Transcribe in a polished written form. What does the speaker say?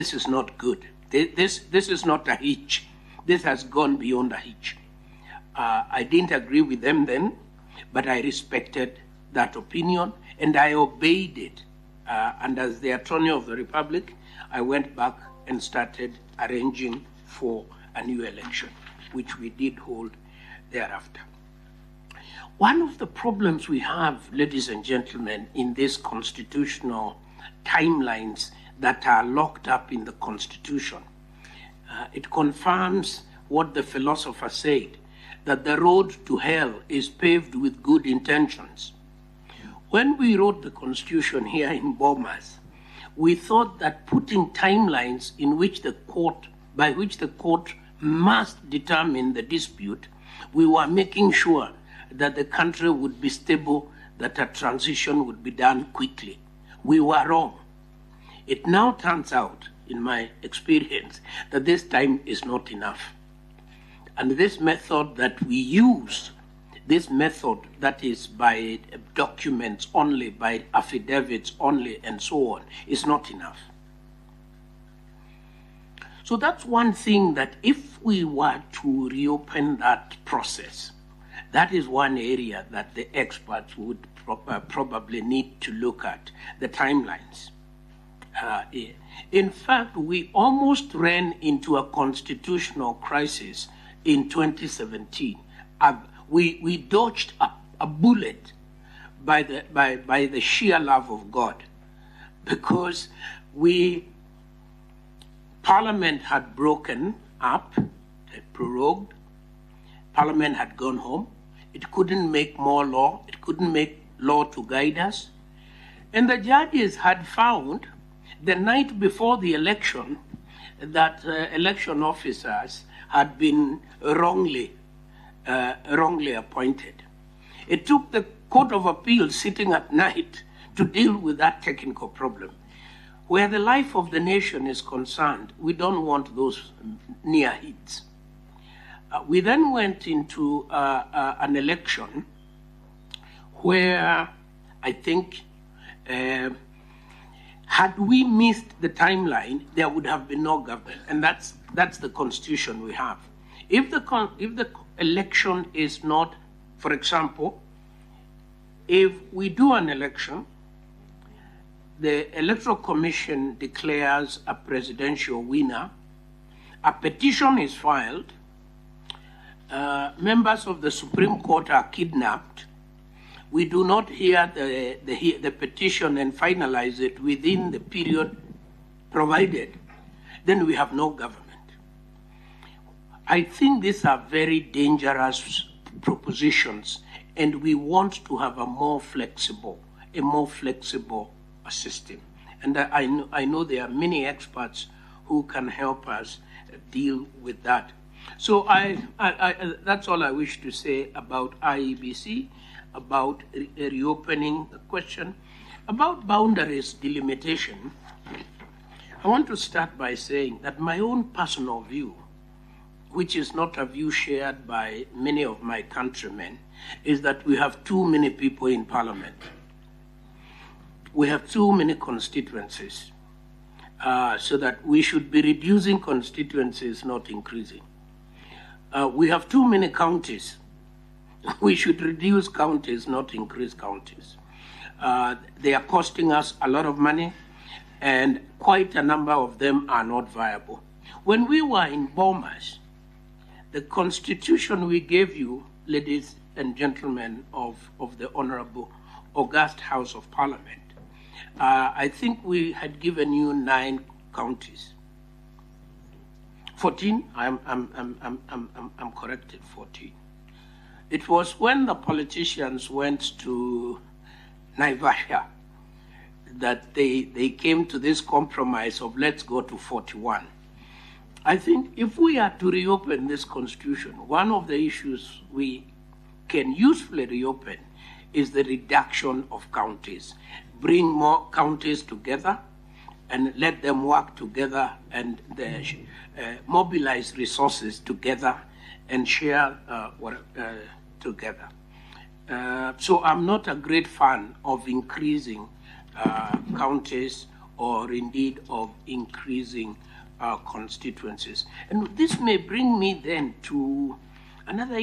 this is not good. This is not a hitch. This has gone beyond a hitch. I didn't agree with them then, but I respected that opinion and I obeyed it. And as the Attorney of the Republic, I went back and started arranging for a new election, which we did hold thereafter. One of the problems we have, ladies and gentlemen, in these constitutional timelines that are locked up in the Constitution, it confirms what the philosopher said, that the road to hell is paved with good intentions. When we wrote the Constitution here in Bomas, we thought that putting timelines in which by which the court must determine the dispute, we were making sure that the country would be stable, that a transition would be done quickly. We were wrong. It now turns out, in my experience, that this time is not enough. And this method that we use, this method that is by documents only, by affidavits only, and so on, is not enough. So that's one thing that if we were to reopen that process, that is one area that the experts would probably need to look at, the timelines. In fact, we almost ran into a constitutional crisis in 2017. We dodged a bullet by the sheer love of God, because Parliament had broken up, prorogued, Parliament had gone home, it couldn't make more law, it couldn't make law to guide us, and the judges had found the night before the election that election officers had been wrongly appointed. It took the Court of Appeal sitting at night to deal with that technical problem. Where the life of the nation is concerned, we don't want those near hits. We then went into an election where I think had we missed the timeline, there would have been no government, and that's the constitution we have. If the election is not, for example, if we do an election, the Electoral Commission declares a presidential winner, a petition is filed, members of the Supreme Court are kidnapped, we do not hear the petition and finalize it within the period provided, then we have no government. I think these are very dangerous propositions, and we want to have a more flexible system. And I know there are many experts who can help us deal with that. So that's all I wish to say about IEBC, about reopening the question. About boundaries delimitation, I want to start by saying that my own personal view, which is not a view shared by many of my countrymen, is that we have too many people in Parliament. We have too many constituencies, so that we should be reducing constituencies, not increasing. We have too many counties. We should reduce counties, not increase counties. They are costing us a lot of money, and quite a number of them are not viable. When we were in Bomas, the constitution we gave you, ladies and gentlemen of the Honorable August House of Parliament, I think we had given you 9 counties. 14, I'm corrected, 14. It was when the politicians went to Naivasha that they came to this compromise of let's go to 41. I think if we are to reopen this constitution, one of the issues we can usefully reopen is the reduction of counties. Bring more counties together and let them work together and mobilize resources together and share together. So I'm not a great fan of increasing counties or indeed of increasing constituencies. And this may bring me then to another